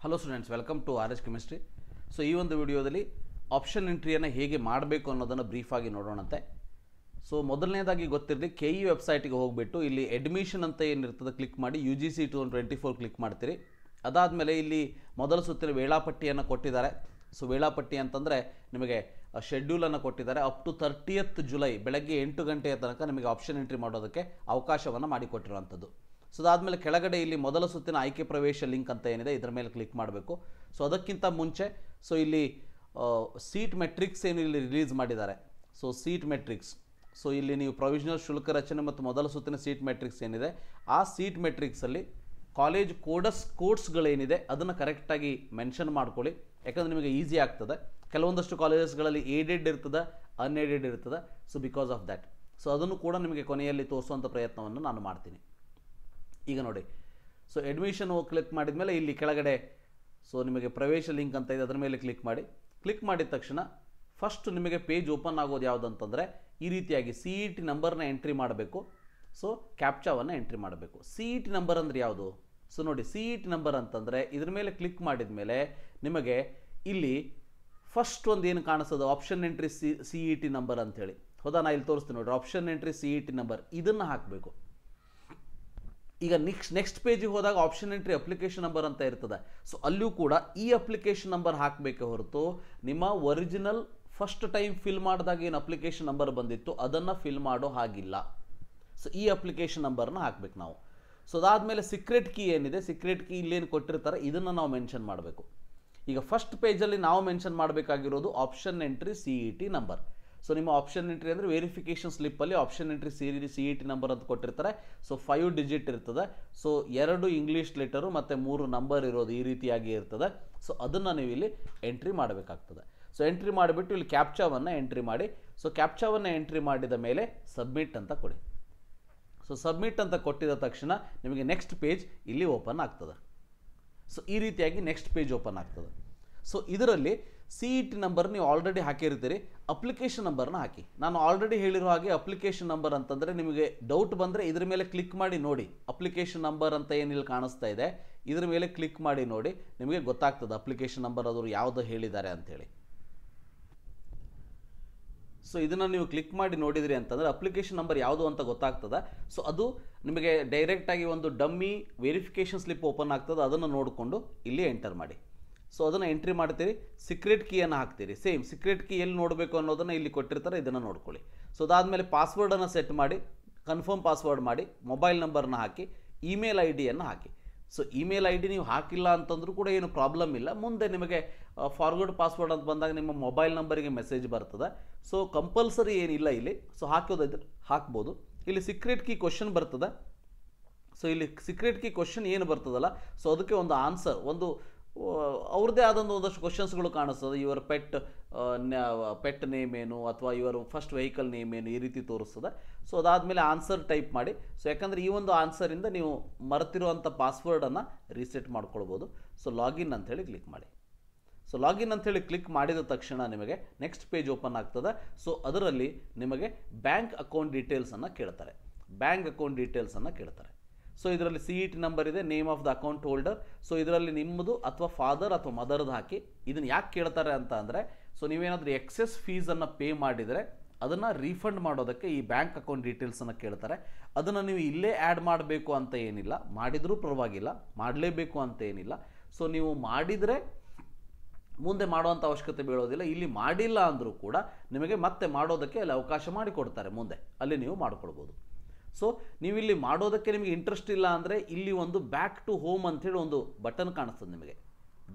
Hello students, welcome to R S chemistry. So ಈ ಒಂದು ವಿಡಿಯೋದಲ್ಲಿ ಆಪ್ಷನ್ ಎಂಟ್ರಿಯನ್ನು ಹೇಗೆ ಮಾಡಬೇಕು ಅನ್ನೋದನ್ನು ಬ್ರೀಫಾಗಿ ನೋಡೋಣಂತೆ. ಸೊ ಮೊದಲನೇದಾಗಿ ಗೊತ್ತಿರಲಿ, KE ವೆಬ್ಸೈಟಿಗೆ ಹೋಗಿಬಿಟ್ಟು ಇಲ್ಲಿ ಅಡ್ಮಿಷನ್ ಅಂತ ಏನಿರ್ತದೆ ಕ್ಲಿಕ್ ಮಾಡಿ UGC 2024 ಕ್ಲಿಕ್ ಮಾಡ್ತೀರಿ. ಅದಾದಮೇಲೆ ಇಲ್ಲಿ ಮೊದಲ ಸುತ್ತಿನ ವೇಳಾಪಟ್ಟಿಯನ್ನು ಕೊಟ್ಟಿದ್ದಾರೆ. ಸೊ ವೇಳಾಪಟ್ಟಿ ಅಂತಂದರೆ ನಿಮಗೆ ಶೆಡ್ಯೂಲನ್ನು ಕೊಟ್ಟಿದ್ದಾರೆ. ಅಪ್ ಟು 30th ಜುಲೈ ಬೆಳಗ್ಗೆ 8 ಗಂಟೆಯ ತನಕ ನಿಮಗೆ ಆಪ್ಷನ್ ಎಂಟ್ರಿ ಮಾಡೋದಕ್ಕೆ ಅವಕಾಶವನ್ನು ಮಾಡಿಕೊಟ್ಟಿರುವಂಥದ್ದು. ಸೊ ಅದಾದಮೇಲೆ ಕೆಳಗಡೆ ಇಲ್ಲಿ ಮೊದಲ ಸುತ್ತಿನ ಆಯ್ಕೆ ಪ್ರವೇಶ ಲಿಂಕ್ ಅಂತ ಏನಿದೆ ಇದರ ಮೇಲೆ ಕ್ಲಿಕ್ ಮಾಡಬೇಕು. ಸೊ ಅದಕ್ಕಿಂತ ಮುಂಚೆ ಇಲ್ಲಿ ಸೀಟ್ ಮೆಟ್ರಿಕ್ಸ್ ಏನು ಇಲ್ಲಿ ರಿಲೀಸ್ ಮಾಡಿದ್ದಾರೆ. ಸೊ ಸೀಟ್ ಮೆಟ್ರಿಕ್ಸ್, ಸೊ ಇಲ್ಲಿ ನೀವು ಪ್ರೊವಿಷನಲ್ ಶುಲ್ಕ ರಚನೆ ಮತ್ತು ಮೊದಲ ಸುತ್ತಿನ ಸೀಟ್ ಮೆಟ್ರಿಕ್ಸ್ ಏನಿದೆ ಆ ಸೀಟ್ ಮೆಟ್ರಿಕ್ಸಲ್ಲಿ ಕಾಲೇಜ್ ಕೋಡ್ಸ್ಗಳೇನಿದೆ ಅದನ್ನು ಕರೆಕ್ಟಾಗಿ ಮೆನ್ಷನ್ ಮಾಡ್ಕೊಳ್ಳಿ. ಯಾಕಂದರೆ ನಿಮಗೆ ಈಸಿ ಆಗ್ತದೆ. ಕೆಲವೊಂದಷ್ಟು ಕಾಲೇಜಸ್ಗಳಲ್ಲಿ ಏಡೆಡ್ ಇರ್ತದೆ, ಅನ್ಏಡೆಡ್ ಇರ್ತದೆ. So because of that so ಅದನ್ನು ಕೂಡ ನಿಮಗೆ ಕೊನೆಯಲ್ಲಿ ತೋರಿಸುವಂಥ ಪ್ರಯತ್ನವನ್ನು ನಾನು ಮಾಡ್ತೀನಿ. ಈಗ ನೋಡಿ, ಸೊ ಅಡ್ಮಿಷನ್ ಕ್ಲಿಕ್ ಮಾಡಿದ ಮೇಲೆ ಇಲ್ಲಿ ಕೆಳಗಡೆ ನಿಮಗೆ ಪ್ರವೇಶ ಲಿಂಕ್ ಅಂತ ಇದೆ, ಅದರ ಮೇಲೆ ಕ್ಲಿಕ್ ಮಾಡಿ. ಕ್ಲಿಕ್ ಮಾಡಿದ ತಕ್ಷಣ ಫಸ್ಟ್ ನಿಮಗೆ ಪೇಜ್ ಓಪನ್ ಆಗೋದು ಯಾವುದಂತಂದರೆ ಈ ರೀತಿಯಾಗಿ CET ನಂಬರ್ನ ಎಂಟ್ರಿ ಮಾಡಬೇಕು. ಸೊ ಕ್ಯಾಪ್ಚಾವನ್ನು ಎಂಟ್ರಿ ಮಾಡಬೇಕು. CET ನಂಬರ್ ಅಂದರೆ ಯಾವುದು? ಸೊ ನೋಡಿ, CET ನಂಬರ್ ಅಂತಂದರೆ ಇದ್ರ ಮೇಲೆ ಕ್ಲಿಕ್ ಮಾಡಿದ ಮೇಲೆ ನಿಮಗೆ ಇಲ್ಲಿ ಫಸ್ಟ್ ಒಂದು ಏನು ಕಾಣಿಸ್ತದೆ, ಆಪ್ಷನ್ ಎಂಟ್ರಿ CET ನಂಬರ್ ಅಂಥೇಳಿ. ಹೌದಾ, ನಾ ಇಲ್ಲಿ ತೋರಿಸ್ತೀನಿ ನೋಡಿ, ಆಪ್ಷನ್ ಎಂಟ್ರಿ CET ನಂಬರ್ ಇದನ್ನು ಹಾಕಬೇಕು. ಈಗ ನೆಕ್ಸ್ಟ್ ಪೇಜಿಗೆ ಹೋದಾಗ ಆಪ್ಷನ್ ಎಂಟ್ರಿ ಅಪ್ಲಿಕೇಶನ್ ನಂಬರ್ ಅಂತ ಇರ್ತದೆ. ಸೊ ಅಲ್ಲೂ ಕೂಡ ಈ ಅಪ್ಲಿಕೇಶನ್ ನಂಬರ್ ಹಾಕಬೇಕೆ ಹೊರತು ನಿಮ್ಮ ಒರಿಜಿನಲ್ ಫಸ್ಟ್ ಟೈಮ್ ಫಿಲ್ ಮಾಡಿದಾಗ ಏನು ಅಪ್ಲಿಕೇಶನ್ ನಂಬರ್ ಬಂದಿತ್ತು ಅದನ್ನು ಫಿಲ್ ಮಾಡೋ ಹಾಗಿಲ್ಲ. ಸೊ ಈ ಅಪ್ಲಿಕೇಶನ್ ನಂಬರ್ನ ಹಾಕಬೇಕು ನಾವು. ಸೊ ಅದಾದಮೇಲೆ ಸೀಕ್ರೆಟ್ ಕೀ ಏನಿದೆ, ಸೀಕ್ರೆಟ್ ಕೀ ಇಲ್ಲೇನು ಕೊಟ್ಟಿರ್ತಾರೆ ಇದನ್ನು ನಾವು ಮೆನ್ಷನ್ ಮಾಡಬೇಕು. ಈಗ ಫಸ್ಟ್ ಪೇಜಲ್ಲಿ ನಾವು ಮೆನ್ಷನ್ ಮಾಡಬೇಕಾಗಿರೋದು option entry CET number. So ನಿಮ್ಮ ಆಪ್ಷನ್ ಎಂಟ್ರಿ ಅಂದರೆ ವೆರಿಫಿಕೇಷನ್ ಸ್ಲಿಪ್ಪಲ್ಲಿ ಆಪ್ಷನ್ ಎಂಟ್ರಿ CET ನಂಬರ್ ಅಂತ ಕೊಟ್ಟಿರ್ತಾರೆ. ಸೊ 5 ಡಿಜಿಟ್ ಇರ್ತದೆ. ಸೊ 2 ಇಂಗ್ಲೀಷ್ ಲೆಟರು ಮತ್ತು 3 ನಂಬರ್ ಇರೋದು ಈ ರೀತಿಯಾಗಿ ಇರ್ತದೆ. ಸೊ ಅದನ್ನು ನೀವು ಇಲ್ಲಿ ಎಂಟ್ರಿ ಮಾಡಬೇಕಾಗ್ತದೆ. ಸೊ ಎಂಟ್ರಿ ಮಾಡಿಬಿಟ್ಟು ಇಲ್ಲಿ ಕ್ಯಾಪ್ಚಾವನ್ನು ಎಂಟ್ರಿ ಮಾಡಿ. ಸೊ ಕ್ಯಾಪ್ಚಾವನ್ನು ಎಂಟ್ರಿ ಮಾಡಿದ ಮೇಲೆ ಸಬ್ಮಿಟ್ ಅಂತ ಕೊಡಿ. ಸೊ ಸಬ್ಮಿಟ್ ಅಂತ ಕೊಟ್ಟಿದ ತಕ್ಷಣ ನಿಮಗೆ ನೆಕ್ಸ್ಟ್ ಪೇಜ್ ಇಲ್ಲಿ ಓಪನ್ ಆಗ್ತದೆ. ಸೊ ಈ ರೀತಿಯಾಗಿ ನೆಕ್ಸ್ಟ್ ಪೇಜ್ ಓಪನ್ ಆಗ್ತದೆ. ಸೊ ಇದರಲ್ಲಿ CET ನಂಬರ್ ನೀವು ಆಲ್ರೆಡಿ ಹಾಕಿರ್ತೀರಿ, ಅಪ್ಲಿಕೇಶನ್ ನಂಬರ್ನ ಹಾಕಿ. ನಾನು ಆಲ್ರೆಡಿ ಹೇಳಿರೋ ಹಾಗೆ ಅಪ್ಲಿಕೇಶನ್ ನಂಬರ್ ಅಂತಂದರೆ ನಿಮಗೆ ಡೌಟ್ ಬಂದರೆ ಇದ್ರ ಮೇಲೆ ಕ್ಲಿಕ್ ಮಾಡಿ ನೋಡಿ. ಅಪ್ಲಿಕೇಶನ್ ನಂಬರ್ ಅಂತ ಏನಿಲ್ಲಿ ಕಾಣಿಸ್ತಾ ಇದೆ ಇದ್ರ ಮೇಲೆ ಕ್ಲಿಕ್ ಮಾಡಿ ನೋಡಿ, ನಿಮಗೆ ಗೊತ್ತಾಗ್ತದೆ ಅಪ್ಲಿಕೇಶನ್ ನಂಬರ್ ಅವರು ಯಾವುದು ಹೇಳಿದ್ದಾರೆ ಅಂಥೇಳಿ. ಸೊ ಇದನ್ನು ನೀವು ಕ್ಲಿಕ್ ಮಾಡಿ ನೋಡಿದ್ರಿ ಅಂತಂದರೆ ಅಪ್ಲಿಕೇಶನ್ ನಂಬರ್ ಯಾವುದು ಅಂತ ಗೊತ್ತಾಗ್ತದೆ. ಸೊ ಅದು ನಿಮಗೆ ಡೈರೆಕ್ಟಾಗಿ ಒಂದು ಡಮ್ಮಿ ವೆರಿಫಿಕೇಷನ್ ಸ್ಲಿಪ್ ಓಪನ್ ಆಗ್ತದೆ, ಅದನ್ನು ನೋಡಿಕೊಂಡು ಇಲ್ಲಿ ಎಂಟರ್ ಮಾಡಿ. ಸೊ ಅದನ್ನು ಎಂಟ್ರಿ ಮಾಡ್ತೀರಿ, ಸೀಕ್ರೆಟ್ ಕೀಯನ್ನು ಹಾಕ್ತೀರಿ. ಸೇಮ್ ಸೀಕ್ರೆಟ್ ಕೀ ಎಲ್ಲಿ ನೋಡಬೇಕು ಅನ್ನೋದನ್ನು ಇಲ್ಲಿ ಕೊಟ್ಟಿರ್ತಾರೆ, ಇದನ್ನು ನೋಡ್ಕೊಳ್ಳಿ. ಸೊ ಅದಾದಮೇಲೆ ಪಾಸ್ವರ್ಡನ್ನು ಸೆಟ್ ಮಾಡಿ, ಕನ್ಫರ್ಮ್ ಪಾಸ್ವರ್ಡ್ ಮಾಡಿ, ಮೊಬೈಲ್ ನಂಬರ್ನ ಹಾಕಿ, ಇಮೇಲ್ ID-ಯನ್ನು ಹಾಕಿ. ಸೊ ಇಮೇಲ್ ID ನೀವು ಹಾಕಿಲ್ಲ ಅಂತಂದ್ರೂ ಕೂಡ ಏನು ಪ್ರಾಬ್ಲಮ್ ಇಲ್ಲ. ಮುಂದೆ ನಿಮಗೆ ಫಾರ್ವರ್ಡ್ ಪಾಸ್ವರ್ಡ್ ಅಂತ ಬಂದಾಗ ನಿಮ್ಮ ಮೊಬೈಲ್ ನಂಬರಿಗೆ ಮೆಸೇಜ್ ಬರ್ತದೆ. ಸೊ ಕಂಪಲ್ಸರಿ ಏನಿಲ್ಲ ಇಲ್ಲಿ. ಸೊ ಹಾಕೋದಿದ್ರೆ ಹಾಕ್ಬೋದು. ಇಲ್ಲಿ ಸೀಕ್ರೆಟ್ ಕೀ ಕ್ವಶನ್ ಬರ್ತದೆ. ಸೊ ಇಲ್ಲಿ ಸೀಕ್ರೆಟ್ ಕೀ ಕ್ವಶನ್ ಏನು ಬರ್ತದಲ್ಲ, ಸೊ ಅದಕ್ಕೆ ಒಂದು ಆನ್ಸರ್, ಒಂದು ಅವ್ರದ್ದೇ ಆದಂಥ ಒಂದಷ್ಟು ಕ್ವಶನ್ಸ್ಗಳು ಕಾಣಿಸ್ತದೆ. ಇವರ ಪೆಟ್ ನೇಮ್ ಏನು ಅಥವಾ ಇವರ ಫಸ್ಟ್ ವೆಹಿಕಲ್ ನೇಮ್ ಏನು ಈ ರೀತಿ ತೋರಿಸ್ತದೆ. ಸೊ ಅದಾದಮೇಲೆ ಆನ್ಸರ್ ಟೈಪ್ ಮಾಡಿ. ಸೊ ಯಾಕಂದರೆ ಈ ಒಂದು ಆನ್ಸರಿಂದ ನೀವು ಮರೆತಿರುವಂಥ ಪಾಸ್ವರ್ಡನ್ನು ರೀಸೆಟ್ ಮಾಡ್ಕೊಳ್ಬೋದು. ಸೊ ಲಾಗಿನ್ ಅಂಥೇಳಿ ಕ್ಲಿಕ್ ಮಾಡಿ. ಸೊ ಲಾಗಿನ್ ಅಂಥೇಳಿ ಕ್ಲಿಕ್ ಮಾಡಿದ ತಕ್ಷಣ ನಿಮಗೆ ನೆಕ್ಸ್ಟ್ ಪೇಜ್ ಓಪನ್ ಆಗ್ತದೆ. ಸೊ ಅದರಲ್ಲಿ ನಿಮಗೆ ಬ್ಯಾಂಕ್ ಅಕೌಂಟ್ ಡೀಟೇಲ್ಸನ್ನು ಕೇಳ್ತಾರೆ. ಸೊ ಇದರಲ್ಲಿ CET ನಂಬರ್ ಇದೆ, name of the account holder. So ಇದರಲ್ಲಿ ನಿಮ್ಮದು ಅಥವಾ ಫಾದರ್ ಅಥವಾ ಮದರ್ದು ಹಾಕಿ. ಇದನ್ನು ಯಾಕೆ ಕೇಳ್ತಾರೆ ಅಂತ ಅಂದರೆ, ಸೊ ನೀವೇನಾದರೂ ಎಕ್ಸೆಸ್ ಫೀಸನ್ನು ಪೇ ಮಾಡಿದರೆ ಅದನ್ನು ರೀಫಂಡ್ ಮಾಡೋದಕ್ಕೆ ಈ ಬ್ಯಾಂಕ್ ಅಕೌಂಟ್ ಡೀಟೇಲ್ಸನ್ನು ಕೇಳ್ತಾರೆ. ಅದನ್ನು ನೀವು ಇಲ್ಲೇ ಆ್ಯಡ್ ಮಾಡಬೇಕು ಅಂತ ಏನಿಲ್ಲ, ಮಾಡಿದರೂ ಪರವಾಗಿಲ್ಲ, ಮಾಡಲೇಬೇಕು ಅಂತ ಏನಿಲ್ಲ. ಸೊ ನೀವು ಮಾಡಿದರೆ ಮುಂದೆ ಮಾಡುವಂಥ ಅವಶ್ಯಕತೆ ಬೀಳೋದಿಲ್ಲ. ಇಲ್ಲಿ ಮಾಡಿಲ್ಲ ಅಂದರೂ ಕೂಡ ನಿಮಗೆ ಮತ್ತೆ ಮಾಡೋದಕ್ಕೆ ಅಲ್ಲಿ ಅವಕಾಶ ಮಾಡಿಕೊಡ್ತಾರೆ, ಮುಂದೆ ಅಲ್ಲಿ ನೀವು ಮಾಡ್ಕೊಳ್ಬೋದು. ಸೊ ನೀವು ಇಲ್ಲಿ ಮಾಡೋದಕ್ಕೆ ನಿಮಗೆ ಇಂಟ್ರೆಸ್ಟ್ ಇಲ್ಲ ಅಂದರೆ ಇಲ್ಲಿ ಒಂದು ಬ್ಯಾಕ್ ಟು ಹೋಮ್ ಅಂಥೇಳಿ ಒಂದು ಬಟನ್ ಕಾಣಿಸ್ತದೆ ನಿಮಗೆ,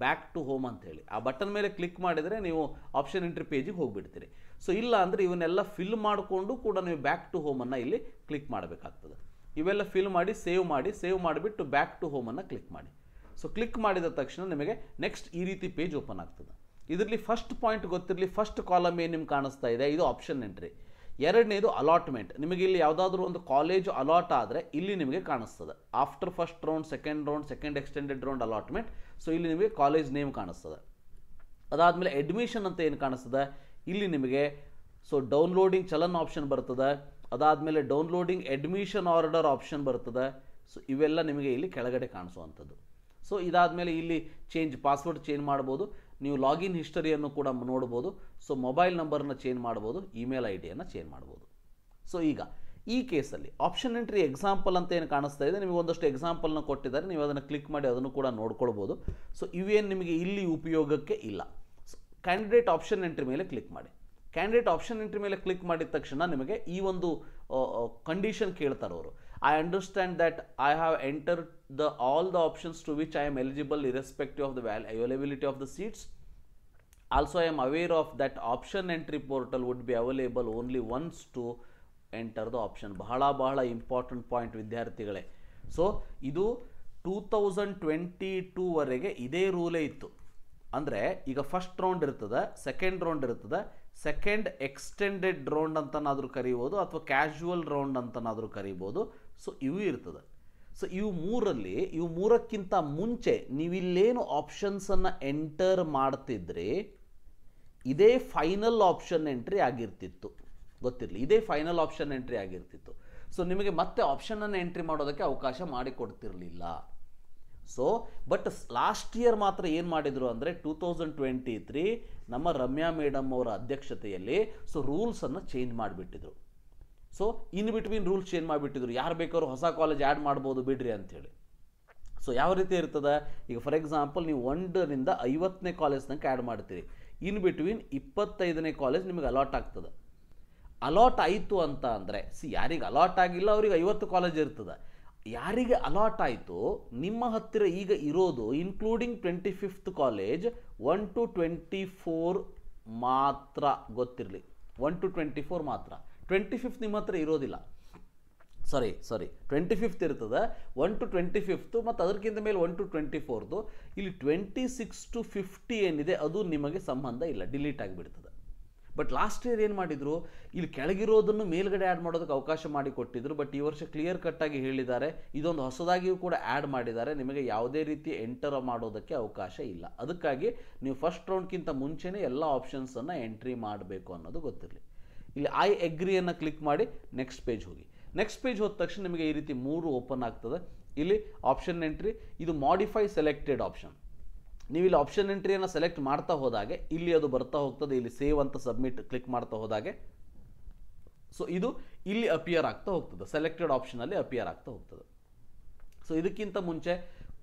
ಬ್ಯಾಕ್ ಟು ಹೋಮ್ ಅಂಥೇಳಿ. ಆ ಬಟನ್ ಮೇಲೆ ಕ್ಲಿಕ್ ಮಾಡಿದರೆ ನೀವು ಆಪ್ಷನ್ ಎಂಟ್ರಿ ಪೇಜಿಗೆ ಹೋಗಿಬಿಡ್ತೀರಿ. ಸೊ ಇಲ್ಲ ಅಂದರೆ ಇವನ್ನೆಲ್ಲ ಫಿಲ್ ಮಾಡಿಕೊಂಡು ಕೂಡ ನೀವು ಬ್ಯಾಕ್ ಟು ಹೋಮನ್ನು ಇಲ್ಲಿ ಕ್ಲಿಕ್ ಮಾಡಬೇಕಾಗ್ತದೆ. ಇವೆಲ್ಲ ಫಿಲ್ ಮಾಡಿ ಸೇವ್ ಮಾಡಿಬಿಟ್ಟು ಬ್ಯಾಕ್ ಟು ಹೋಮನ್ನು ಕ್ಲಿಕ್ ಮಾಡಿ. ಸೊ ಕ್ಲಿಕ್ ಮಾಡಿದ ತಕ್ಷಣ ನಿಮಗೆ ನೆಕ್ಸ್ಟ್ ಈ ರೀತಿ ಪೇಜ್ ಓಪನ್ ಆಗ್ತದೆ. ಇದರಲ್ಲಿ ಫಸ್ಟ್ ಪಾಯಿಂಟ್ ಗೊತ್ತಿರಲಿ, ಫಸ್ಟ್ ಕಾಲಮ್ ಏನು ನಿಮ್ಗೆ ಕಾಣಿಸ್ತಾ ಇದೆ ಇದು ಆಪ್ಷನ್ ಎಂಟ್ರಿ. ಎರಡನೇದು ಅಲಾಟ್ಮೆಂಟ್. ನಿಮಗೆ ಇಲ್ಲಿ ಯಾವುದಾದ್ರೂ ಒಂದು ಕಾಲೇಜು ಅಲಾಟ್ ಆದರೆ ಇಲ್ಲಿ ನಿಮಗೆ ಕಾಣಿಸ್ತದೆ after first round, second extended round allotment. So ಇಲ್ಲಿ ನಿಮಗೆ ಕಾಲೇಜ್ ನೇಮ್ ಕಾಣಿಸ್ತದೆ. ಅದಾದಮೇಲೆ ಅಡ್ಮಿಷನ್ ಅಂತ ಏನು ಕಾಣಿಸ್ತದೆ ಇಲ್ಲಿ ನಿಮಗೆ ಡೌನ್ಲೋಡಿಂಗ್ ಚಲನ್ ಆಪ್ಷನ್ ಬರ್ತದೆ. ಅದಾದಮೇಲೆ ಡೌನ್ಲೋಡಿಂಗ್ ಅಡ್ಮಿಷನ್ ಆರ್ಡರ್ ಆಪ್ಷನ್ ಬರ್ತದೆ. ಸೊ ಇವೆಲ್ಲ ನಿಮಗೆ ಇಲ್ಲಿ ಕೆಳಗಡೆ ಕಾಣಿಸುವಂಥದ್ದು. ಸೊ ಇದಾದಮೇಲೆ ಇಲ್ಲಿ ಪಾಸ್ವರ್ಡ್ ಚೇಂಜ್ ಮಾಡ್ಬೋದು, ನೀವು ಲಾಗಿನ್ ಹಿಸ್ಟರಿಯನ್ನು ಕೂಡ ನೋಡ್ಬೋದು. ಸೊ ಮೊಬೈಲ್ ನಂಬರ್ನ ಚೇಂಜ್ ಮಾಡ್ಬೋದು, ಇಮೇಲ್ ಐಡಿಯನ್ನು ಚೇಂಜ್ ಮಾಡ್ಬೋದು. ಸೊ ಈಗ ಈ ಕೇಸಲ್ಲಿ ಆಪ್ಷನ್ ಎಂಟ್ರಿ ಎಕ್ಸಾಂಪಲ್ ಅಂತ ಏನು ಕಾಣಿಸ್ತಾ ಇದೆ, ನಿಮಗೆ ಒಂದಷ್ಟು ಎಕ್ಸಾಂಪಲ್ನ ಕೊಟ್ಟಿದ್ದಾರೆ, ನೀವು ಅದನ್ನು ಕ್ಲಿಕ್ ಮಾಡಿ ಅದನ್ನು ಕೂಡ ನೋಡ್ಕೊಳ್ಬೋದು. ಸೊ ಇವೇನು ನಿಮಗೆ ಇಲ್ಲಿ ಉಪಯೋಗಕ್ಕೆ ಇಲ್ಲ. ಕ್ಯಾಂಡಿಡೇಟ್ ಆಪ್ಷನ್ ಎಂಟ್ರಿ ಮೇಲೆ ಕ್ಲಿಕ್ ಮಾಡಿ. ಕ್ಯಾಂಡಿಡೇಟ್ ಆಪ್ಷನ್ ಎಂಟ್ರಿ ಮೇಲೆ ಕ್ಲಿಕ್ ಮಾಡಿದ ತಕ್ಷಣ ನಿಮಗೆ ಈ ಒಂದು ಕಂಡೀಷನ್ ಕೇಳ್ತಾರೆ ಅವರು. I understand that I have entered all the options to which I am eligible irrespective of the availability of the seats. Also I am aware of that option entry portal would be available only once to enter the option. ಬಹಳ important point ವಿದ್ಯಾರ್ಥಿಗಳೇ. So ಇದು 2022ವರೆಗೆ ಇದೇ ರೂಲೇ ಇತ್ತು. ಅಂದರೆ ಈಗ first round ಇರ್ತದೆ, second round ಇರ್ತದೆ, ಸೆಕೆಂಡ್ ಎಕ್ಸ್ಟೆಂಡೆಡ್ ರೌಂಡ್ ಅಂತನಾದರೂ ಕರಿಬೋದು ಅಥವಾ ಕ್ಯಾಶುವಲ್ ರೌಂಡ್ ಅಂತನಾದರೂ ಕರಿಬೋದು. ಸೊ ಇವು ಇರ್ತದೆ. ಸೊ ಇವು ಮೂರಕ್ಕಿಂತ ಮುಂಚೆ ನೀವಿಲ್ಲೇನು ಆಪ್ಷನ್ಸನ್ನು ಎಂಟರ್ ಮಾಡ್ತಿದ್ರಿ ಇದೇ ಫೈನಲ್ ಆಪ್ಷನ್ ಎಂಟ್ರಿ ಆಗಿರ್ತಿತ್ತು. ಗೊತ್ತಿರಲಿ, ಇದೇ ಫೈನಲ್ ಆಪ್ಷನ್ ಎಂಟ್ರಿ ಆಗಿರ್ತಿತ್ತು. ಸೊ ನಿಮಗೆ ಮತ್ತೆ ಆಪ್ಷನನ್ನು ಎಂಟ್ರಿ ಮಾಡೋದಕ್ಕೆ ಅವಕಾಶ ಮಾಡಿಕೊಡ್ತಿರಲಿಲ್ಲ. ಸೊ ಬಟ್ ಲಾಸ್ಟ್ ಇಯರ್ ಮಾತ್ರ ಏನು ಮಾಡಿದರು ಅಂದರೆ 2023 ನಮ್ಮ ರಮ್ಯಾ ಮೇಡಮ್ ಅವರ ಅಧ್ಯಕ್ಷತೆಯಲ್ಲಿ ಸೊ ರೂಲ್ಸನ್ನು ಚೇಂಜ್ ಮಾಡಿಬಿಟ್ಟಿದ್ರು. So in between rules change ಮಾಡಿಬಿಟ್ಟಿದ್ರು. ಯಾರು ಬೇಕಾದ್ರೂ ಹೊಸ ಕಾಲೇಜ್ ಆ್ಯಡ್ ಮಾಡ್ಬೋದು ಬಿಡ್ರಿ ಅಂಥೇಳಿ. ಸೊ ಯಾವ ರೀತಿ ಇರ್ತದೆ, ಈಗ ಫಾರ್ ಎಕ್ಸಾಂಪಲ್ ನೀವು 1ರಿಂದ 50ನೇ ಕಾಲೇಜ್ ತನಕ ಆ್ಯಡ್ ಮಾಡ್ತೀರಿ. ಇನ್ ಬಿಟ್ವೀನ್ 25ನೇ ಕಾಲೇಜ್ ನಿಮಗೆ ಅಲಾಟ್ ಆಗ್ತದೆ. ಅಲಾಟ್ ಆಯಿತು ಅಂತ ಅಂದರೆ ಯಾರಿಗೆ ಅಲಾಟ್ ಆಗಿಲ್ಲ ಅವ್ರಿಗೆ 50 ಕಾಲೇಜ್ ಇರ್ತದೆ. ಯಾರಿಗೆ ಅಲಾಟ್ ಆಯಿತು ನಿಮ್ಮ ಹತ್ತಿರ ಈಗ ಇರೋದು ಇನ್ಕ್ಲೂಡಿಂಗ್ 25th ಕಾಲೇಜ್ 1 to 24 ಮಾತ್ರ. ಗೊತ್ತಿರಲಿ, 1 to 24 ಮಾತ್ರ. 25th ನಿಮ್ಮ ಹತ್ರ ಇರೋದಿಲ್ಲ. ಸಾರಿ 25th ಇರ್ತದೆ, 1 to 25th ಮತ್ತು ಅದಕ್ಕಿಂತ ಮೇಲೆ 1 to 24th. ಇಲ್ಲಿ 26 to 50 ಏನಿದೆ ಅದು ನಿಮಗೆ ಸಂಬಂಧ ಇಲ್ಲ, ಡಿಲೀಟ್ ಆಗಿಬಿಡ್ತದೆ. ಬಟ್ ಲಾಸ್ಟ್ ಇಯರ್ ಏನು ಮಾಡಿದರು, ಇಲ್ಲಿ ಕೆಳಗಿರೋದನ್ನು ಮೇಲ್ಗಡೆ ಆ್ಯಡ್ ಮಾಡೋದಕ್ಕೆ ಅವಕಾಶ ಮಾಡಿಕೊಟ್ಟಿದ್ರು. ಬಟ್ ಈ ವರ್ಷ ಕ್ಲಿಯರ್ ಕಟ್ಟಾಗಿ ಹೇಳಿದ್ದಾರೆ, ಇದೊಂದು ಹೊಸದಾಗಿಯೂ ಕೂಡ ಆ್ಯಡ್ ಮಾಡಿದ್ದಾರೆ, ನಿಮಗೆ ಯಾವುದೇ ರೀತಿ ಎಂಟರ್ ಮಾಡೋದಕ್ಕೆ ಅವಕಾಶ ಇಲ್ಲ. ಅದಕ್ಕಾಗಿ ನೀವು ಫಸ್ಟ್ ರೌಂಡ್ಗಿಂತ ಮುಂಚೆನೇ ಎಲ್ಲ ಆಪ್ಷನ್ಸನ್ನು ಎಂಟ್ರಿ ಮಾಡಬೇಕು ಅನ್ನೋದು ಗೊತ್ತಿರಲಿ. ಇಲ್ಲಿ ಐ ಅಗ್ರಿಯನ್ನು ಕ್ಲಿಕ್ ಮಾಡಿ ನೆಕ್ಸ್ಟ್ ಪೇಜ್ ಹೋಗಿ. ನೆಕ್ಸ್ಟ್ ಪೇಜ್ ಹೋದ ತಕ್ಷಣ ನಿಮಗೆ ಈ ರೀತಿ 3 ಓಪನ್ ಆಗ್ತದೆ. ಇಲ್ಲಿ ಆಪ್ಷನ್ ಎಂಟ್ರಿ, ಇದು ಮಾಡಿಫೈ ಸೆಲೆಕ್ಟೆಡ್ ಆಪ್ಷನ್. ನೀವು ಇಲ್ಲಿ ಆಪ್ಷನ್ ಎಂಟ್ರಿಯನ್ನು ಸೆಲೆಕ್ಟ್ ಮಾಡ್ತಾ ಹೋದಾಗೆ ಇಲ್ಲಿ ಅದು ಬರ್ತಾ ಹೋಗ್ತದೆ. ಇಲ್ಲಿ ಸೇವ್ ಅಂತ ಸಬ್ಮಿಟ್ ಕ್ಲಿಕ್ ಮಾಡ್ತಾ ಹೋದಾಗೆ ಸೊ ಇದು ಇಲ್ಲಿ ಅಪಿಯರ್ ಆಗ್ತಾ ಹೋಗ್ತದೆ, ಸೆಲೆಕ್ಟೆಡ್ ಆಪ್ಷನಲ್ಲಿ ಅಪಿಯರ್ ಆಗ್ತಾ ಹೋಗ್ತದೆ. ಸೊ ಇದಕ್ಕಿಂತ ಮುಂಚೆ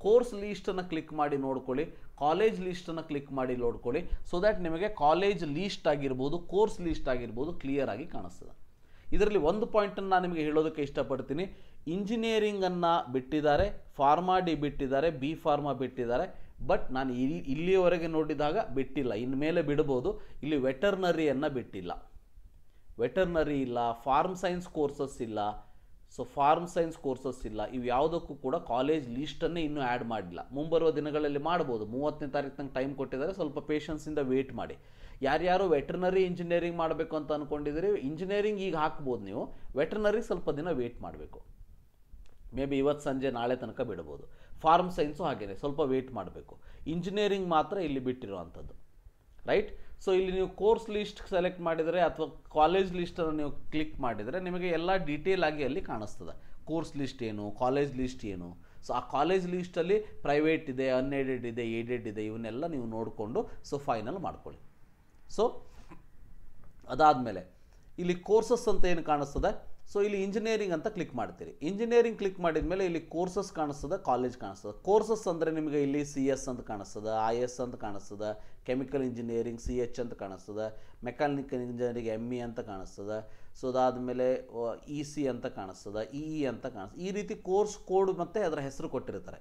ಕೋರ್ಸ್ ಲೀಸ್ಟನ್ನು ಕ್ಲಿಕ್ ಮಾಡಿ ನೋಡ್ಕೊಳ್ಳಿ, ಕಾಲೇಜ್ ಲೀಸ್ಟನ್ನು ಕ್ಲಿಕ್ ಮಾಡಿ ನೋಡ್ಕೊಳ್ಳಿ. ಸೊ ದ್ಯಾಟ್ ನಿಮಗೆ ಕಾಲೇಜ್ ಲೀಸ್ಟ್ ಆಗಿರ್ಬೋದು, ಕೋರ್ಸ್ ಲೀಸ್ಟ್ ಆಗಿರ್ಬೋದು ಕ್ಲಿಯರ್ ಆಗಿ ಕಾಣಿಸ್ತದೆ. ಇದರಲ್ಲಿ ಒಂದು ಪಾಯಿಂಟನ್ನು ನಾನು ನಿಮಗೆ ಹೇಳೋದಕ್ಕೆ ಇಷ್ಟಪಡ್ತೀನಿ. ಇಂಜಿನಿಯರಿಂಗನ್ನು ಬಿಟ್ಟಿದ್ದಾರೆ, ಫಾರ್ಮಾ ಡಿ ಬಿಟ್ಟಿದ್ದಾರೆ, ಬಿ ಫಾರ್ಮಾ ಬಿಟ್ಟಿದ್ದಾರೆ. ಬಟ್ ನಾನು ಇಲ್ಲಿಯವರೆಗೆ ನೋಡಿದಾಗ ಬಿಟ್ಟಿಲ್ಲ, ಇನ್ಮೇಲೆ ಬಿಡ್ಬೋದು. ಇಲ್ಲಿ ವೆಟರ್ನರಿಯನ್ನು ಬಿಟ್ಟಿಲ್ಲ, ವೆಟರ್ನರಿ ಇಲ್ಲ, ಫಾರ್ಮ್ ಸೈನ್ಸ್ ಕೋರ್ಸಸ್ ಇಲ್ಲ. ಸೊ ಫಾರ್ಮ್ ಸೈನ್ಸ್ ಕೋರ್ಸಸ್ ಇಲ್ಲ. ಇವು ಯಾವುದಕ್ಕೂ ಕೂಡ ಕಾಲೇಜ್ ಲೀಸ್ಟನ್ನೇ ಇನ್ನೂ ಆ್ಯಡ್ ಮಾಡಿಲ್ಲ. ಮುಂಬರುವ ದಿನಗಳಲ್ಲಿ ಮಾಡ್ಬೋದು. 30ನೇ ತಾರೀಕು ತನಕ ಟೈಮ್ ಕೊಟ್ಟಿದ್ದಾರೆ, ಸ್ವಲ್ಪ ಪೇಷನ್ಸಿಂದ ವೇಟ್ ಮಾಡಿ. ಯಾರ್ಯಾರು ವೆಟರ್ನರಿ ಇಂಜಿನಿಯರಿಂಗ್ ಮಾಡಬೇಕು ಅಂತ ಅಂದ್ಕೊಂಡಿದ್ದೀರಿ, ಇಂಜಿನಿಯರಿಂಗ್ ಈಗ ಹಾಕ್ಬೋದು ನೀವು, ವೆಟರ್ನರಿ ಸ್ವಲ್ಪ ದಿನ ವೇಟ್ ಮಾಡಬೇಕು. ಮೇ ಬಿ ಇವತ್ತು ಸಂಜೆ ನಾಳೆ ತನಕ ಬಿಡ್ಬೋದು. ಫಾರ್ಮ್ ಸೈನ್ಸು ಹಾಗೇನೆ ಸ್ವಲ್ಪ ವೇಟ್ ಮಾಡಬೇಕು. ಇಂಜಿನಿಯರಿಂಗ್ ಮಾತ್ರ ಇಲ್ಲಿ ಬಿಟ್ಟಿರುವಂಥದ್ದು, ರೈಟ್. ಸೊ ಇಲ್ಲಿ ನೀವು ಕೋರ್ಸ್ ಲಿಸ್ಟ್ ಸೆಲೆಕ್ಟ್ ಮಾಡಿದರೆ ಅಥವಾ ಕಾಲೇಜ್ ಲಿಸ್ಟನ್ನು ನೀವು ಕ್ಲಿಕ್ ಮಾಡಿದರೆ ನಿಮಗೆ ಎಲ್ಲ ಡೀಟೇಲ್ ಆಗಿ ಅಲ್ಲಿ ಕಾಣಿಸ್ತದೆ. ಕೋರ್ಸ್ ಲಿಸ್ಟ್ ಏನು, ಕಾಲೇಜ್ ಲಿಸ್ಟ್ ಏನು. ಸೊ ಆ ಕಾಲೇಜ್ ಲಿಸ್ಟಲ್ಲಿ ಪ್ರೈವೇಟ್ ಇದೆ, ಅನ್ಏಡೆಡ್ ಇದೆ, ಏಡೆಡ್ ಇದೆ, ಇವನ್ನೆಲ್ಲ ನೀವು ನೋಡಿಕೊಂಡು ಸೊ ಫೈನಲ್ ಮಾಡ್ಕೊಳ್ಳಿ. ಸೊ ಅದಾದಮೇಲೆ ಇಲ್ಲಿ ಕೋರ್ಸಸ್ ಅಂತ ಏನು ಕಾಣಿಸ್ತದೆ, ಸೊ ಇಲ್ಲಿ ಇಂಜಿನಿಯರಿಂಗ್ ಅಂತ ಕ್ಲಿಕ್ ಮಾಡ್ತೀರಿ. ಇಂಜಿನಿಯರಿಂಗ್ ಕ್ಲಿಕ್ ಮಾಡಿದ ಮೇಲೆ ಇಲ್ಲಿ ಕೋರ್ಸಸ್ ಕಾಣಿಸ್ತದೆ, ಕಾಲೇಜ್ ಕಾಣಿಸ್ತದೆ. ಕೋರ್ಸಸ್ ಅಂದರೆ ನಿಮಗೆ ಇಲ್ಲಿ CS ಅಂತ ಕಾಣಿಸ್ತದೆ, IS ಅಂತ ಕಾಣಿಸ್ತದೆ, ಕೆಮಿಕಲ್ ಇಂಜಿನಿಯರಿಂಗ್ CH ಅಂತ ಕಾಣಿಸ್ತದೆ, ಮೆಕ್ಯಾನಿಕಲ್ ಇಂಜಿನಿಯರಿಂಗ್ ME ಅಂತ ಕಾಣಿಸ್ತದೆ. ಸೊ ಅದಾದಮೇಲೆ EC ಅಂತ ಕಾಣಿಸ್ತದೆ, EE ಅಂತ ಕಾಣಿಸ್ತದೆ. ಈ ರೀತಿ ಕೋರ್ಸ್ ಕೋಡ್ ಮತ್ತು ಅದರ ಹೆಸರು ಕೊಟ್ಟಿರ್ತಾರೆ.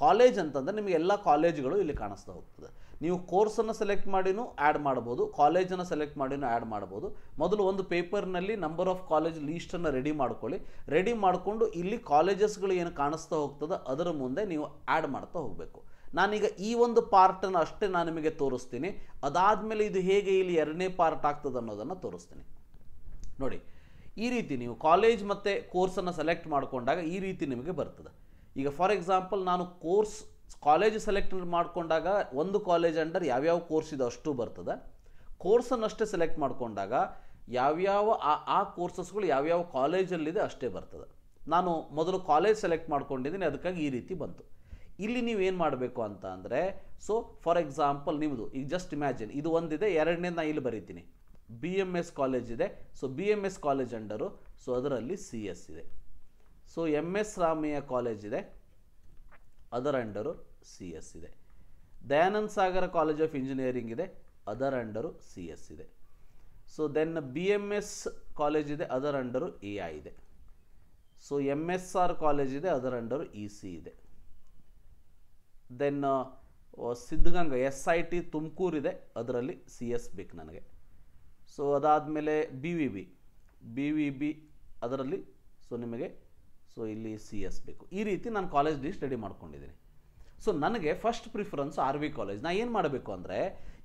ಕಾಲೇಜ್ ಅಂತಂದರೆ ನಿಮಗೆ ಎಲ್ಲ ಕಾಲೇಜ್ಗಳು ಇಲ್ಲಿ ಕಾಣಿಸ್ತಾ ಹೋಗ್ತದೆ. ನೀವು ಕೋರ್ಸನ್ನು ಸೆಲೆಕ್ಟ್ ಮಾಡಿನೂ ಆ್ಯಡ್ ಮಾಡ್ಬೋದು, ಕಾಲೇಜನ್ನು ಸೆಲೆಕ್ಟ್ ಮಾಡಿನೂ ಆ್ಯಡ್ ಮಾಡ್ಬೋದು. ಮೊದಲು ಒಂದು ಪೇಪರ್ನಲ್ಲಿ ನಂಬರ್ ಆಫ್ ಕಾಲೇಜ್ ಲೀಸ್ಟನ್ನು ರೆಡಿ ಮಾಡ್ಕೊಳ್ಳಿ. ರೆಡಿ ಮಾಡಿಕೊಂಡು ಇಲ್ಲಿ ಕಾಲೇಜಸ್ಗಳು ಏನು ಕಾಣಿಸ್ತಾ ಹೋಗ್ತದೆ ಅದರ ಮುಂದೆ ನೀವು ಆ್ಯಡ್ ಮಾಡ್ತಾ ಹೋಗಬೇಕು. ನಾನೀಗ ಈ ಒಂದು ಪಾರ್ಟನ್ನು ಅಷ್ಟೇ ನಾನು ನಿಮಗೆ ತೋರಿಸ್ತೀನಿ. ಅದಾದಮೇಲೆ ಇದು ಹೇಗೆ ಇಲ್ಲಿ 2ನೇ ಪಾರ್ಟ್ ಆಗ್ತದೆ ಅನ್ನೋದನ್ನು ತೋರಿಸ್ತೀನಿ. ನೋಡಿ, ಈ ರೀತಿ ನೀವು ಕಾಲೇಜ್ ಮತ್ತು ಕೋರ್ಸನ್ನು ಸೆಲೆಕ್ಟ್ ಮಾಡಿಕೊಂಡಾಗ ಈ ರೀತಿ ನಿಮಗೆ ಬರ್ತದೆ. ಈಗ ಫಾರ್ ಎಕ್ಸಾಂಪಲ್ ನಾನು ಕಾಲೇಜ್ ಸೆಲೆಕ್ಟ್ ಮಾಡಿಕೊಂಡಾಗ ಒಂದು ಕಾಲೇಜ್ ಅಂಡರ್ ಯಾವ್ಯಾವ ಕೋರ್ಸ್ ಇದೆ ಅಷ್ಟು ಬರ್ತದೆ. ಕೋರ್ಸನ್ನು ಅಷ್ಟೇ ಸೆಲೆಕ್ಟ್ ಮಾಡಿಕೊಂಡಾಗ ಯಾವ್ಯಾವ ಆ ಕೋರ್ಸಸ್ಗಳು ಯಾವ್ಯಾವ ಕಾಲೇಜಲ್ಲಿದೆ ಅಷ್ಟೇ ಬರ್ತದೆ. ನಾನು ಮೊದಲು ಕಾಲೇಜ್ ಸೆಲೆಕ್ಟ್ ಮಾಡ್ಕೊಂಡಿದ್ದೀನಿ, ಅದಕ್ಕಾಗಿ ಈ ರೀತಿ ಬಂತು. ಇಲ್ಲಿ ನೀವೇನು ಮಾಡಬೇಕು ಅಂತ ಅಂದರೆ, ಸೊ ಫಾರ್ ಎಕ್ಸಾಂಪಲ್ ನಿಮ್ಮದು ಈಗ ಜಸ್ಟ್ ಇಮ್ಯಾಜಿನ್ ಇದು ಒಂದಿದೆ, ಎರಡನೇದು ನಾನು ಇಲ್ಲಿ ಬರೀತೀನಿ, BMS ಕಾಲೇಜ್ ಇದೆ. So BMS college under, so ಅದರಲ್ಲಿ CS ಇದೆ. ಸೊ MS ರಾಮಯ್ಯ ಕಾಲೇಜ್ ಇದೆ, ಅದರ ಅಂಡರು CS ಇದೆ. ದಯಾನಂದ ಸಾಗರ ಕಾಲೇಜ್ ಆಫ್ ಇಂಜಿನಿಯರಿಂಗ್ ಇದೆ, ಅದರ ಅಂಡರು CS ಇದೆ. ಸೊ ದೆನ್ BMS ಕಾಲೇಜ್ ಇದೆ, ಅದರ ಅಂಡರು AI ಇದೆ. ಸೊ MSR ಕಾಲೇಜ್ ಇದೆ, ಅದರ ಅಂಡರು EC ಇದೆ. ದೆನ್ ಸಿದ್ಧಗಂಗಾ SIT ತುಮಕೂರು ಇದೆ, ಅದರಲ್ಲಿ CS ಬೇಕು ನನಗೆ. ಸೊ ಅದಾದಮೇಲೆ BVB ಅದರಲ್ಲಿ ಸೊ ನಿಮಗೆ ಸೊ ಇಲ್ಲಿ CS ಬೇಕು. ಈ ರೀತಿ ನಾನು ಕಾಲೇಜ್ ಲಿಸ್ಟ್ ರೆಡಿ ಮಾಡ್ಕೊಂಡಿದ್ದೀನಿ. ಸೊ ನನಗೆ ಫಸ್ಟ್ ಪ್ರಿಫರೆನ್ಸ್ RV ಕಾಲೇಜ್. ನಾನು ಏನು ಮಾಡಬೇಕು ಅಂದರೆ,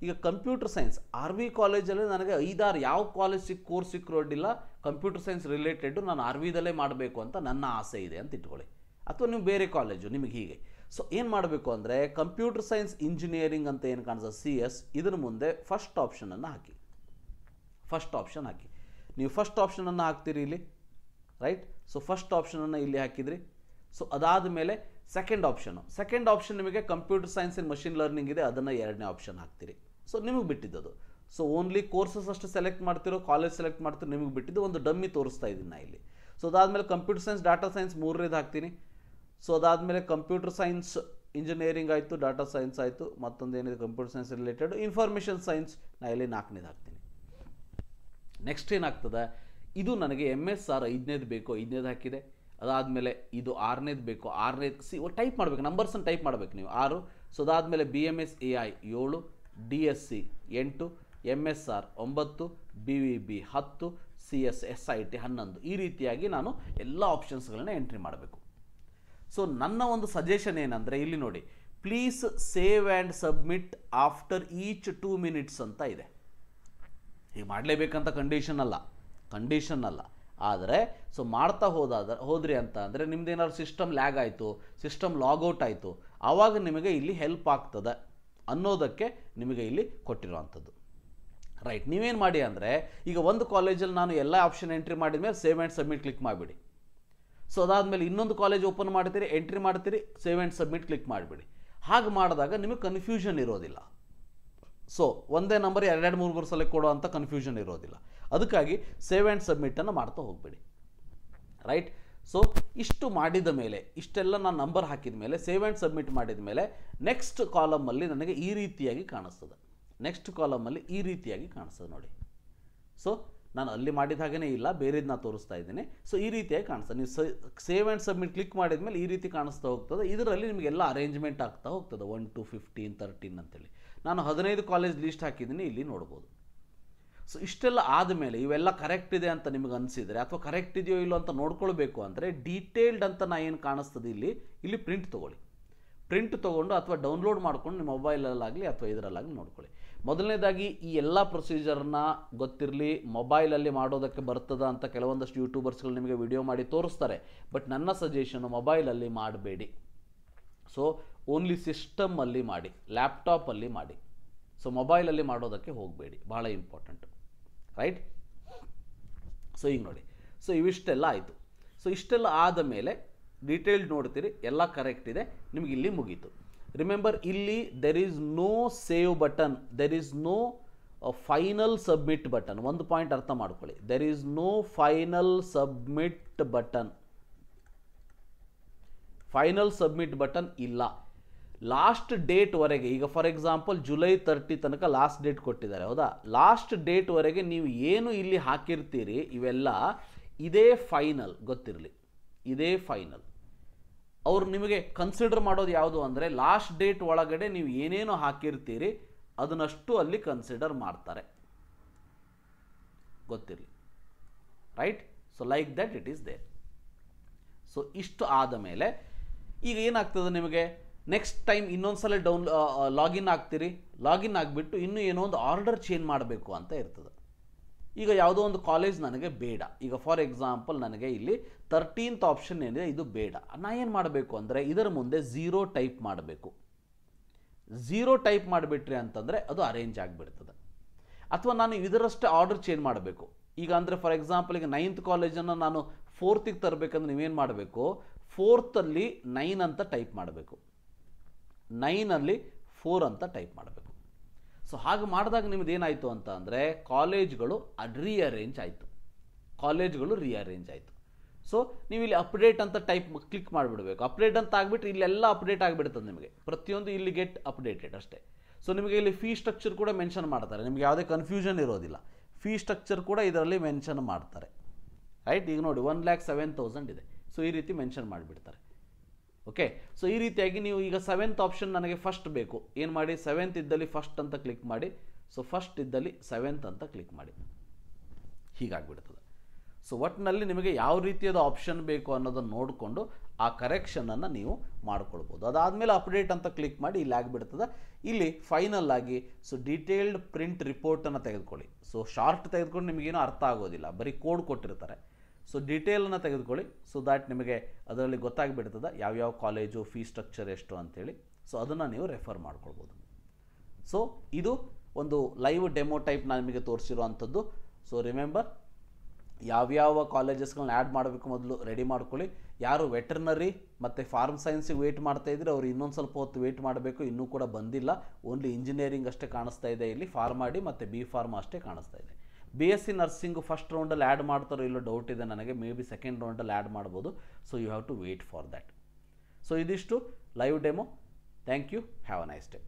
ಈಗ ಕಂಪ್ಯೂಟರ್ ಸೈನ್ಸ್ RV ಕಾಲೇಜಲ್ಲಿ ನನಗೆ 5-6 ಯಾವ ಕಾಲೇಜ್ ಕೋರ್ಸ್ ಸಿಕ್ಕರೂ ಅಡ್ಡಿಲ್ಲ, ಕಂಪ್ಯೂಟರ್ ಸೈನ್ಸ್ ರಿಲೇಟೆಡ್ ನಾನು RVದಲ್ಲೇ ಮಾಡಬೇಕು ಅಂತ ನನ್ನ ಆಸೆ ಇದೆ ಅಂತ ಇಟ್ಕೊಳ್ಳಿ. ಅಥವಾ ನೀವು ಬೇರೆ ಕಾಲೇಜು ನಿಮಗೆ ಹೀಗೆ. ಸೊ ಏನು ಮಾಡಬೇಕು ಅಂದರೆ, ಕಂಪ್ಯೂಟರ್ ಸೈನ್ಸ್ ಇಂಜಿನಿಯರಿಂಗ್ ಅಂತ ಏನು ಕಾಣಿಸ್ತದೆ CS, ಇದರ ಮುಂದೆ ಫಸ್ಟ್ ಆಪ್ಷನನ್ನು ಹಾಕಿ. ಫಸ್ಟ್ ಆಪ್ಷನ್ ಹಾಕಿ. ನೀವು ಫಸ್ಟ್ ಆಪ್ಷನನ್ನು ಹಾಕ್ತೀರಿ ಇಲ್ಲಿ, ರೈಟ್. ಸೊ ಫಸ್ಟ್ ಆಪ್ಷನನ್ನು ಇಲ್ಲಿ ಹಾಕಿದ್ರಿ. ಸೊ ಅದಾದ ಮೇಲೆ ಸೆಕೆಂಡ್ ಆಪ್ಷನ್ ನಿಮಗೆ computer science and machine learning ಇದೆ, ಅದನ್ನು ಎರಡನೇ ಆಪ್ಷನ್ ಹಾಕ್ತೀರಿ. ಸೊ ನಿಮಗೆ ಬಿಟ್ಟಿದ್ದದು. ಸೊ ಓನ್ಲಿ ಕೋರ್ಸಸ್ ಅಷ್ಟು ಸೆಲೆಕ್ಟ್ ಮಾಡ್ತಿರೋ, ಕಾಲೇಜ್ ಸೆಲೆಕ್ಟ್ ಮಾಡ್ತಿರೋ, ನಿಮಗೆ ಬಿಟ್ಟಿದ್ದು. ಒಂದು ಡಮ್ಮಿ ತೋರಿಸ್ತಾ ಇದ್ದೀನಿ ನಾ ಇಲ್ಲಿ. ಸೊ ಅದಾದಮೇಲೆ ಕಂಪ್ಯೂಟರ್ ಸೈನ್ಸ್ ಡಾಟಾ ಸೈನ್ಸ್ 3ನೇದು ಹಾಕ್ತೀನಿ. ಸೊ ಅದಾದಮೇಲೆ ಕಂಪ್ಯೂಟರ್ ಸೈನ್ಸ್ ಇಂಜಿನಿಯರಿಂಗ್ ಆಯಿತು, ಡಾಟಾ ಸೈನ್ಸ್ ಆಯಿತು, ಮತ್ತೊಂದು ಏನಿದೆ computer science related information science, ನಾ ಇಲ್ಲಿ 4ನೇದು ಹಾಕ್ತೀನಿ. ನೆಕ್ಸ್ಟ್ ಏನಾಗ್ತದೆ, ಇದು ನನಗೆ MSR 5ನೇದು ಬೇಕು, 5ನೇದು ಹಾಕಿದೆ. ಅದಾದಮೇಲೆ ಇದು 6ನೇದು ಬೇಕು, 6ನೇದು ಟೈಪ್ ಮಾಡಬೇಕು, ನಂಬರ್ಸನ್ನು ಟೈಪ್ ಮಾಡಬೇಕು ನೀವು 6. ಸೊ ಅದಾದಮೇಲೆ BMS AI 7, DSC 8, MSR 9, BVB 10, CS SIT 11. ಈ ರೀತಿಯಾಗಿ ನಾನು ಎಲ್ಲ ಆಪ್ಷನ್ಸ್ಗಳನ್ನ ಎಂಟ್ರಿ ಮಾಡಬೇಕು. ಸೊ ನನ್ನ ಒಂದು ಸಜೆಷನ್ ಏನಂದರೆ, ಇಲ್ಲಿ ನೋಡಿ, please save and submit after each 2 minutes ಅಂತ ಇದೆ. ಹೀಗೆ ಮಾಡಲೇಬೇಕಂತ ಕಂಡೀಷನ್ ಅಲ್ಲ. ಆದರೆ ಸೊ ಮಾಡ್ತಾ ಹೋದ್ರಿ ಅಂತ ಅಂದರೆ, ನಿಮ್ದೇನಾದ್ರು ಸಿಸ್ಟಮ್ ಲ್ಯಾಗ್ ಆಯಿತು, ಸಿಸ್ಟಮ್ ಲಾಗೌಟ್ ಆಯಿತು, ಆವಾಗ ನಿಮಗೆ ಇಲ್ಲಿ ಹೆಲ್ಪ್ ಆಗ್ತದೆ ಅನ್ನೋದಕ್ಕೆ ನಿಮಗೆ ಇಲ್ಲಿ ಕೊಟ್ಟಿರುವಂಥದ್ದು, ರೈಟ್. ನೀವೇನು ಮಾಡಿ ಅಂದರೆ, ಈಗ ಒಂದು ಕಾಲೇಜಲ್ಲಿ ನಾನು ಎಲ್ಲ ಆಪ್ಷನ್ ಎಂಟ್ರಿ ಮಾಡಿದ ಮೇಲೆ ಸೇವ್ ಆ್ಯಂಡ್ ಸಬ್ಮಿಟ್ ಕ್ಲಿಕ್ ಮಾಡಿಬಿಡಿ. ಸೊ ಅದಾದಮೇಲೆ ಇನ್ನೊಂದು ಕಾಲೇಜ್ ಓಪನ್ ಮಾಡ್ತೀರಿ, ಎಂಟ್ರಿ ಮಾಡ್ತೀರಿ, ಸೇವ್ ಆ್ಯಂಡ್ ಸಬ್ಮಿಟ್ ಕ್ಲಿಕ್ ಮಾಡಿಬಿಡಿ. ಹಾಗೆ ಮಾಡಿದಾಗ ನಿಮಗೆ ಕನ್ಫ್ಯೂಷನ್ ಇರೋದಿಲ್ಲ. ಸೊ ಒಂದೇ ನಂಬರ್ 2-3 ಸಲ ಕೊಡುವಂಥ ಕನ್ಫ್ಯೂಷನ್ ಇರೋದಿಲ್ಲ. ಅದಕ್ಕಾಗಿ ಸೇವ್ ಆ್ಯಂಡ್ ಸಬ್ಮಿಟನ್ನು ಮಾಡ್ತಾ ಹೋಗಬೇಡಿ, ರೈಟ್. ಸೊ ಇಷ್ಟು ಮಾಡಿದ ಮೇಲೆ, ಇಷ್ಟೆಲ್ಲ ನಾನು ನಂಬರ್ ಹಾಕಿದ ಮೇಲೆ, ಸೇವ್ ಆ್ಯಂಡ್ ಸಬ್ಮಿಟ್ ಮಾಡಿದ ಮೇಲೆ, ನೆಕ್ಸ್ಟ್ ಕಾಲಮಲ್ಲಿ ನನಗೆ ಈ ರೀತಿಯಾಗಿ ಕಾಣಿಸ್ತದೆ. ನೋಡಿ. ಸೊ ನಾನು ಅಲ್ಲಿ ಮಾಡಿದ ಹಾಗೇ ಇಲ್ಲ, ಬೇರೆದು ನಾನು ತೋರಿಸ್ತಾ ಇದ್ದೀನಿ. ಸೊ ಈ ರೀತಿಯಾಗಿ ಕಾಣಿಸ್ತದೆ. ನೀವು ಸೇವ್ ಆ್ಯಂಡ್ ಸಬ್ಮಿಟ್ ಕ್ಲಿಕ್ ಮಾಡಿದ ಮೇಲೆ ಈ ರೀತಿ ಕಾಣಿಸ್ತಾ ಹೋಗ್ತದೆ. ಇದರಲ್ಲಿ ನಿಮಗೆಲ್ಲ ಅರೇಂಜ್ಮೆಂಟ್ ಆಗ್ತಾ ಹೋಗ್ತದೆ, 1 to 15, 13 ಅಂತೇಳಿ. ನಾನು 15 ಕಾಲೇಜ್ ಲಿಸ್ಟ್ ಹಾಕಿದ್ದೀನಿ, ಇಲ್ಲಿ ನೋಡ್ಬೋದು. ಸೊ ಇಷ್ಟೆಲ್ಲ ಆದಮೇಲೆ ಇವೆಲ್ಲ ಕರೆಕ್ಟ್ ಇದೆ ಅಂತ ನಿಮಗೆ ಅನಿಸಿದರೆ, ಅಥವಾ ಕರೆಕ್ಟ್ ಇದೆಯೋ ಇಲ್ಲೋ ಅಂತ ನೋಡ್ಕೊಳ್ಬೇಕು ಅಂದರೆ, ಡೀಟೇಲ್ಡ್ ಅಂತ ನಾ ಏನು ಕಾಣಿಸ್ತದೆ ಇಲ್ಲಿ ಪ್ರಿಂಟ್ ತೊಗೊಳ್ಳಿ. ಪ್ರಿಂಟ್ ತೊಗೊಂಡು ಅಥವಾ ಡೌನ್ಲೋಡ್ ಮಾಡ್ಕೊಂಡು ನಿಮ್ಮ ಮೊಬೈಲಲ್ಲಾಗಲಿ ಅಥವಾ ಇದರಲ್ಲಾಗಲಿ ನೋಡ್ಕೊಳ್ಳಿ. ಮೊದಲನೇದಾಗಿ ಈ ಎಲ್ಲ ಪ್ರೊಸೀಜರ್ನ ಗೊತ್ತಿರಲಿ, ಮೊಬೈಲಲ್ಲಿ ಮಾಡೋದಕ್ಕೆ ಬರ್ತದ ಅಂತ ಕೆಲವೊಂದಷ್ಟು ಯೂಟ್ಯೂಬರ್ಸ್ಗಳು ನಿಮಗೆ ವಿಡಿಯೋ ಮಾಡಿ ತೋರಿಸ್ತಾರೆ. ಬಟ್ ನನ್ನ ಸಜೆಷನು ಮೊಬೈಲಲ್ಲಿ ಮಾಡಬೇಡಿ. ಸೊ ಓನ್ಲಿ ಸಿಸ್ಟಮಲ್ಲಿ ಮಾಡಿ, ಲ್ಯಾಪ್ಟಾಪಲ್ಲಿ ಮಾಡಿ. ಸೊ ಮೊಬೈಲಲ್ಲಿ ಮಾಡೋದಕ್ಕೆ ಹೋಗಬೇಡಿ, ಭಾಳ ಇಂಪಾರ್ಟೆಂಟು, ರೈಟ್. ಸೊ ಈಗ ನೋಡಿ, ಸೊ ಇವಿಷ್ಟೆಲ್ಲ ಆಯಿತು. ಸೊ ಇಷ್ಟೆಲ್ಲ ಆದ ಮೇಲೆ ಡೀಟೇಲ್ಡ್ ನೋಡ್ತೀರಿ, ಎಲ್ಲ ಕರೆಕ್ಟ್ ಇದೆ, ನಿಮಗೆ ಇಲ್ಲಿ ಮುಗೀತು. ರಿಮೆಂಬರ್, ಇಲ್ಲಿ there is no save button, there is no final submit button. ಒಂದು ಪಾಯಿಂಟ್ ಅರ್ಥ ಮಾಡ್ಕೊಳ್ಳಿ, there is no final submit button. Final submit button ಇಲ್ಲ. ಲಾಸ್ಟ್ ಡೇಟ್ವರೆಗೆ, ಈಗ ಫಾರ್ ಎಕ್ಸಾಂಪಲ್ July 30 ತನಕ ಲಾಸ್ಟ್ ಡೇಟ್ ಕೊಟ್ಟಿದ್ದಾರೆ, ಹೌದಾ. ಲಾಸ್ಟ್ ಡೇಟ್ವರೆಗೆ ನೀವು ಏನು ಇಲ್ಲಿ ಹಾಕಿರ್ತೀರಿ ಇವೆಲ್ಲ ಇದೇ ಫೈನಲ್, ಗೊತ್ತಿರಲಿ, ಇದೇ ಫೈನಲ್. ಅವರು ನಿಮಗೆ ಕನ್ಸಿಡರ್ ಮಾಡೋದು ಯಾವುದು ಅಂದರೆ, ಲಾಸ್ಟ್ ಡೇಟ್ ಒಳಗಡೆ ನೀವು ಏನೇನು ಹಾಕಿರ್ತೀರಿ ಅದನ್ನಷ್ಟು ಅಲ್ಲಿ ಕನ್ಸಿಡರ್ ಮಾಡ್ತಾರೆ, ಗೊತ್ತಿರಲಿ, right. So like that it is there. So ಇಷ್ಟು ಆದ ಮೇಲೆ ಈಗ ಏನಾಗ್ತದೆ ನಿಮಗೆ, ನೆಕ್ಸ್ಟ್ ಟೈಮ್ ಇನ್ನೊಂದ್ಸಲ ಲಾಗಿನ್ ಆಗ್ತೀರಿ. ಲಾಗಿನ್ ಆಗಿಬಿಟ್ಟು ಇನ್ನೂ ಏನೋ ಒಂದು ಆರ್ಡರ್ ಚೇಂಜ್ ಮಾಡಬೇಕು ಅಂತ ಇರ್ತದೆ. ಈಗ ಯಾವುದೋ ಒಂದು ಕಾಲೇಜ್ ನನಗೆ ಬೇಡ. ಈಗ ಫಾರ್ ಎಕ್ಸಾಂಪಲ್ ನನಗೆ ಇಲ್ಲಿ 13th ಆಪ್ಷನ್ ಏನಿದೆ ಇದು ಬೇಡ. ನಾ ಏನು ಮಾಡಬೇಕು ಅಂದರೆ, ಇದರ ಮುಂದೆ 0 ಟೈಪ್ ಮಾಡಬೇಕು. 0 ಟೈಪ್ ಮಾಡಿಬಿಟ್ರಿ ಅಂತಂದರೆ ಅದು ಅರೇಂಜ್ ಆಗಿಬಿಡ್ತದೆ. ಅಥವಾ ನಾನು ಇದರಷ್ಟೇ ಆರ್ಡರ್ ಚೇಂಜ್ ಮಾಡಬೇಕು. ಈಗ ಅಂದರೆ ಫಾರ್ ಎಕ್ಸಾಂಪಲ್ ಈಗ 9th ಕಾಲೇಜನ್ನು ನಾನು 4th ತರಬೇಕಂದ್ರೆ ನೀವೇನು ಮಾಡಬೇಕು, 4th ಅಲ್ಲಿ 9 ಅಂತ ಟೈಪ್ ಮಾಡಬೇಕು. 9ಅಲ್ಲಿ 4 ಅಂತ ಟೈಪ್ ಮಾಡಬೇಕು. ಸೊ ಹಾಗೆ ಮಾಡಿದಾಗ ನಿಮ್ದು ಏನಾಯಿತು ಅಂತ ಅಂದರೆ ಕಾಲೇಜ್ಗಳು ರೀಅರೇಂಜ್ ಆಯಿತು. ಸೊ ನೀವು ಇಲ್ಲಿ ಅಪ್ಡೇಟ್ ಅಂತ ಟೈಪ್ ಕ್ಲಿಕ್ ಮಾಡಿಬಿಡಬೇಕು. ಅಪ್ಡೇಟ್ ಅಂತ ಆಗಿಬಿಟ್ರೆ ಇಲ್ಲೆಲ್ಲ ಅಪ್ಡೇಟ್ ಆಗಿಬಿಡ್ತದೆ ನಿಮಗೆ, ಪ್ರತಿಯೊಂದು ಇಲ್ಲಿ ಗೆಟ್ ಅಪ್ಡೇಟೆಡ್ ಅಷ್ಟೇ. ಸೊ ನಿಮಗೆ ಇಲ್ಲಿ ಫೀ ಸ್ಟ್ರಕ್ಚರ್ ಕೂಡ ಮೆನ್ಷನ್ ಮಾಡ್ತಾರೆ, ನಿಮಗೆ ಯಾವುದೇ ಕನ್ಫ್ಯೂಷನ್ ಇರೋದಿಲ್ಲ. ಫೀ ಸ್ಟ್ರಕ್ಚರ್ ಕೂಡ ಇದರಲ್ಲಿ ಮೆನ್ಷನ್ ಮಾಡ್ತಾರೆ, ರೈಟ್. ಈಗ ನೋಡಿ 1,07,000 ಇದೆ. ಸೊ ಈ ರೀತಿ ಮೆನ್ಷನ್ ಮಾಡಿಬಿಡ್ತಾರೆ. ಓಕೆ, ಸೊ ಈ ರೀತಿಯಾಗಿ ನೀವು ಈಗ 7th ಆಪ್ಷನ್ ನನಗೆ ಫಸ್ಟ್ ಬೇಕು, ಏನು ಮಾಡಿ 7th ಇದ್ದಲ್ಲಿ ಫಸ್ಟ್ ಅಂತ ಕ್ಲಿಕ್ ಮಾಡಿ. ಸೊ ಫಸ್ಟ್ ಇದ್ದಲ್ಲಿ 7th ಅಂತ ಕ್ಲಿಕ್ ಮಾಡಿ, ಹೀಗಾಗಿಬಿಡ್ತದೆ. ಸೊ ಒಟ್ಟಿನಲ್ಲಿ ನಿಮಗೆ ಯಾವ ರೀತಿಯಾದ ಆಪ್ಷನ್ ಬೇಕು ಅನ್ನೋದನ್ನು ನೋಡಿಕೊಂಡು ಆ ಕರೆಕ್ಷನನ್ನು ನೀವು ಮಾಡ್ಕೊಳ್ಬೋದು. ಅದಾದಮೇಲೆ ಅಪ್ಡೇಟ್ ಅಂತ ಕ್ಲಿಕ್ ಮಾಡಿ ಇಲ್ಲಿ ಆಗಿಬಿಡ್ತದೆ. ಇಲ್ಲಿ ಫೈನಲ್ ಆಗಿ ಸೊ ಡೀಟೇಲ್ಡ್ ಪ್ರಿಂಟ್ ರಿಪೋರ್ಟನ್ನು ತೆಗೆದುಕೊಳ್ಳಿ. ಸೊ ಶಾರ್ಟ್ ತೆಗೆದುಕೊಂಡು ನಿಮಗೇನು ಅರ್ಥ ಆಗೋದಿಲ್ಲ, ಬರೀ ಕೋಡ್ ಕೊಟ್ಟಿರ್ತಾರೆ. ಸೊ ಡೀಟೇಲನ್ನು ತೆಗೆದುಕೊಳ್ಳಿ, ಸೊ ದ್ಯಾಟ್ ನಿಮಗೆ ಅದರಲ್ಲಿ ಗೊತ್ತಾಗಿಬಿಡ್ತದೆ ಯಾವ್ಯಾವ ಕಾಲೇಜು, ಫೀ ಸ್ಟ್ರಕ್ಚರ್ ಎಷ್ಟು ಅಂಥೇಳಿ. ಸೊ ಅದನ್ನು ನೀವು ರೆಫರ್ ಮಾಡ್ಕೊಳ್ಬೋದು. ಸೊ ಇದು ಒಂದು ಲೈವ್ ಡೆಮೋ ಟೈಪ್ ನಾನು ನಿಮಗೆ ತೋರಿಸಿರೋ ಅಂಥದ್ದು. ಸೊ ರಿಮೆಂಬರ್, ಯಾವ್ಯಾವ ಕಾಲೇಜಸ್ಗಳನ್ನ ಆ್ಯಡ್ ಮಾಡಬೇಕು ಮೊದಲು ರೆಡಿ ಮಾಡ್ಕೊಳ್ಳಿ. ಯಾರು ವೆಟರ್ನರಿ ಮತ್ತು ಫಾರ್ಮ್ ಸೈನ್ಸಿಗೆ ವೆಯ್ಟ್ ಮಾಡ್ತಾಯಿದ್ರೆ ಅವ್ರು ಇನ್ನೊಂದು ಸ್ವಲ್ಪ ಹೊತ್ತು ವೆಯ್ಟ್ ಮಾಡಬೇಕು, ಇನ್ನೂ ಕೂಡ ಬಂದಿಲ್ಲ. ಓನ್ಲಿ ಇಂಜಿನಿಯರಿಂಗ್ ಅಷ್ಟೇ ಕಾಣಿಸ್ತಾ ಇದೆ ಇಲ್ಲಿ, ಫಾರ್ಮಾಡಿ ಮತ್ತು ಬಿ ಫಾರ್ಮ್ ಅಷ್ಟೇ ಕಾಣಿಸ್ತಾ ಇದೆ. BSc ನರ್ಸಿಂಗು ಫಸ್ಟ್ ರೌಂಡಲ್ಲಿ ಆ್ಯಡ್ ಮಾಡ್ತಾರೋ ಇಲ್ಲೋ ಡೌಟ್ ಇದೆ ನನಗೆ, ಮೇ ಬಿ ಸೆಕೆಂಡ್ ರೌಂಡಲ್ಲಿ ಆ್ಯಡ್ ಮಾಡ್ಬೋದು. So you have to wait for that. So ಇದಿಷ್ಟು live demo. Thank you, have a nice day.